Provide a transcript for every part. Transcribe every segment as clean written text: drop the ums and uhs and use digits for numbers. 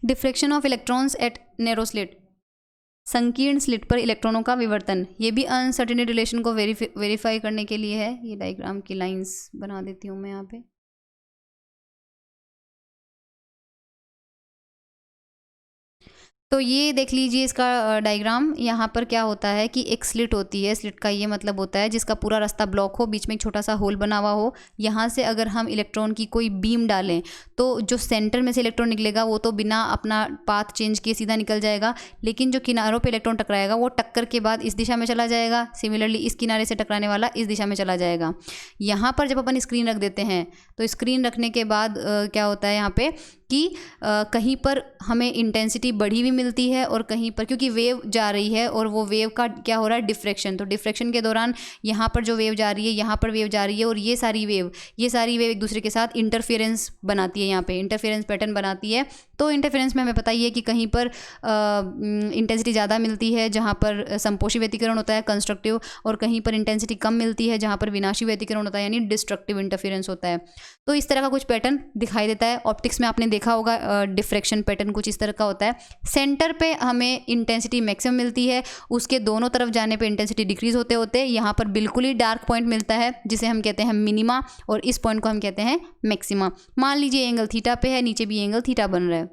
Diffraction of electrons at narrow slit, संकीर्ण slit पर इलेक्ट्रॉनों का विवर्तन। ये भी अनसर्टेनिटी रिलेशन को वेरीफाई करने के लिए है। ये डायग्राम की लाइंस बना देती हूँ मैं यहाँ पे। तो ये देख लीजिए इसका डायग्राम। यहाँ पर क्या होता है कि एक स्लिट होती है, स्लिट का ये मतलब होता है जिसका पूरा रास्ता ब्लॉक हो, बीच में एक छोटा सा होल बना हुआ हो। यहाँ से अगर हम इलेक्ट्रॉन की कोई बीम डालें तो जो सेंटर में से इलेक्ट्रॉन निकलेगा वो तो बिना अपना पाथ चेंज किए सीधा निकल जाएगा, लेकिन जो किनारों पे इलेक्ट्रॉन टकराएगा वो टक्कर के बाद इस दिशा में चला जाएगा, सिमिलरली इस किनारे से टकराने वाला इस दिशा में चला जाएगा। यहाँ पर जब अपन स्क्रीन रख देते हैं तो स्क्रीन रखने के बाद क्या होता है यहाँ पे कि कहीं पर हमें इंटेंसिटी बढ़ी हुई मिलती है और कहीं पर, क्योंकि वेव जा रही है और वो वेव का क्या हो रहा है, डिफ्रेक्शन। तो डिफ्रेक्शन के दौरान यहाँ पर जो वेव जा रही है, यहाँ पर वेव जा रही है और ये सारी वेव एक दूसरे के साथ इंटरफेरेंस बनाती है, यहाँ पे इंटरफेरेंस पैटर्न बनाती है। तो इंटरफेरेंस में हमें पता ही है कि कहीं पर इंटेंसिटी ज़्यादा मिलती है जहाँ पर संपोषी व्यतिकरण होता है कंस्ट्रक्टिव, और कहीं पर इंटेंसिटी कम मिलती है जहाँ पर विनाशी व्यतिकरण होता है यानी डिस्ट्रक्टिव इंटरफेरेंस होता है। तो इस तरह का कुछ पैटर्न दिखाई देता है। ऑप्टिक्स में आपने देखा होगा डिफ्रेक्शन पैटर्न कुछ इस तरह का होता है। सेंटर पे हमें इंटेंसिटी मैक्सिमम मिलती है, उसके दोनों तरफ जाने पे इंटेंसिटी डिक्रीज होते होते यहाँ पर बिल्कुल ही डार्क पॉइंट मिलता है जिसे हम कहते हैं मिनिमा, और इस पॉइंट को हम कहते हैं मैक्सिमा। मान लीजिए एंगल थीटा पे है, नीचे भी एंगल थीटा बन रहा है।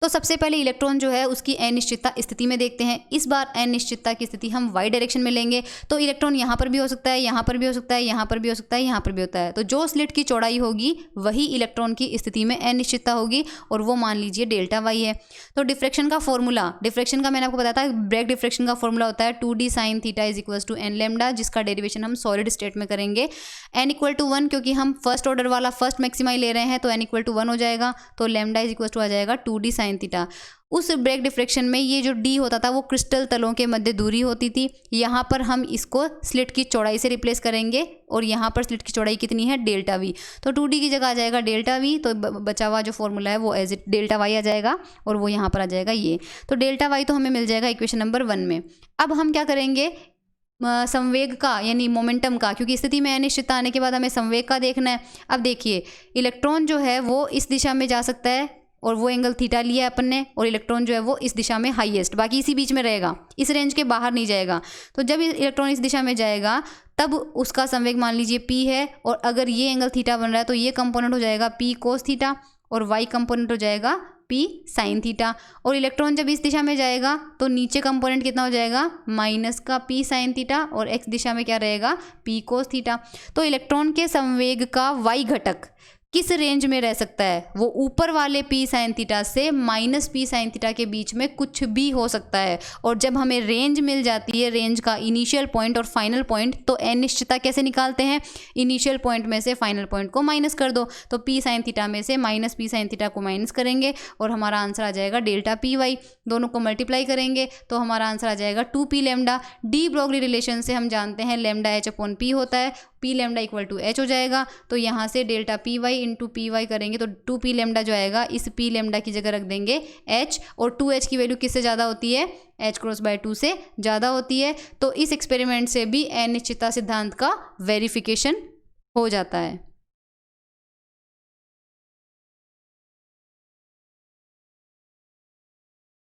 तो सबसे पहले इलेक्ट्रॉन जो है उसकी अनिश्चितता स्थिति में देखते हैं। इस बार अनिश्चितता की स्थिति हम वाई डायरेक्शन में लेंगे, तो इलेक्ट्रॉन यहाँ पर भी हो सकता है, यहाँ पर भी हो सकता है, यहाँ पर भी हो सकता है, यहाँ पर भी होता है। तो जो स्लिट की चौड़ाई होगी वही इलेक्ट्रॉन की स्थिति में अनिश्चितता होगी, और वो मान लीजिए डेल्टा वाई है। तो डिफ्रेक्शन का फॉर्मूला, डिफ्रेक्शन का मैंने आपको बताया था, ब्रैग डिफ्रेक्शन का फॉर्मूला होता है 2d sin theta is equal to N lambda, जिसका डेरिवेशन हम सॉलिड स्टेट में करेंगे। n इक्वल टू 1, क्योंकि हम फर्स्ट ऑर्डर वाला फर्स्ट मैक्सिमा ले रहे हैं, तो n इक्वल टू 1 हो जाएगा। तो लेमडा इज इक्वल टू आ जाएगा 2d sin थीटा। उस ब्रैग डिफ्रेक्शन में ये जो d होता था वो क्रिस्टल तलों के मध्य दूरी होती थी। यहाँ पर हम इसको स्लिट की चौड़ाई से रिप्लेस करेंगे, और यहाँ पर स्लिट की चौड़ाई कितनी है, डेल्टा वी। तो 2d की जगह आ जाएगा डेल्टा वी, तो बचा हुआ जो फॉर्मूला है वो एज इट डेल्टा वाई आ जाएगा, और वो यहाँ पर आ जाएगा ये। तो डेल्टा वाई तो हमें मिल जाएगा इक्वेशन नंबर 1 में। अब हम क्या करेंगे, संवेग का यानी मोमेंटम का, क्योंकि स्थिति में अनिश्चितता आने के बाद हमें संवेग का देखना है। अब देखिए इलेक्ट्रॉन जो है वो इस दिशा में जा सकता है, और वो एंगल थीटा लिया है अपन ने, और इलेक्ट्रॉन जो है वो इस दिशा में हाईएस्ट, बाकी इसी बीच में रहेगा, इस रेंज के बाहर नहीं जाएगा। तो जब इलेक्ट्रॉन इस दिशा में जाएगा तब उसका संवेग मान लीजिए p है, और अगर ये एंगल थीटा बन रहा है तो ये कंपोनेंट हो जाएगा p cos थीटा, और y कंपोनेंट हो जाएगा p sin थीटा। और इलेक्ट्रॉन जब इस दिशा में जाएगा तो नीचे कंपोनेंट कितना हो जाएगा, माइनस का p sin थीटा, और x दिशा में क्या रहेगा, p cos थीटा। तो इलेक्ट्रॉन के संवेग का y घटक किस रेंज में रह सकता है, वो ऊपर वाले p sin थीटा से माइनस p sin थीटा के बीच में कुछ भी हो सकता है। और जब हमें रेंज मिल जाती है, रेंज का इनिशियल पॉइंट और फाइनल पॉइंट, तो अनिश्चितता कैसे निकालते हैं, इनिशियल पॉइंट में से फाइनल पॉइंट को माइनस कर दो। तो p sin थीटा में से माइनस p sin थीटा को माइनस करेंगे और हमारा आंसर आ जाएगा डेल्टा पी वाई। दोनों को मल्टीप्लाई करेंगे तो हमारा आंसर आ जाएगा 2p lambda. De Broglie relation से हम जानते हैं लैम्डा h अपॉन p होता है, p lambda equal to h हो जाएगा। तो यहाँ से delta P Y into P Y करेंगे तो 2p लैम्डा जो आएगा, इस p लैम्डा की जगह रख देंगे h, और 2h की वैल्यू किससे ज़्यादा होती है, h क्रॉस बाय 2 से ज़्यादा होती है। तो इस एक्सपेरिमेंट से भी अनिश्चितता सिद्धांत का वेरिफिकेशन हो जाता है।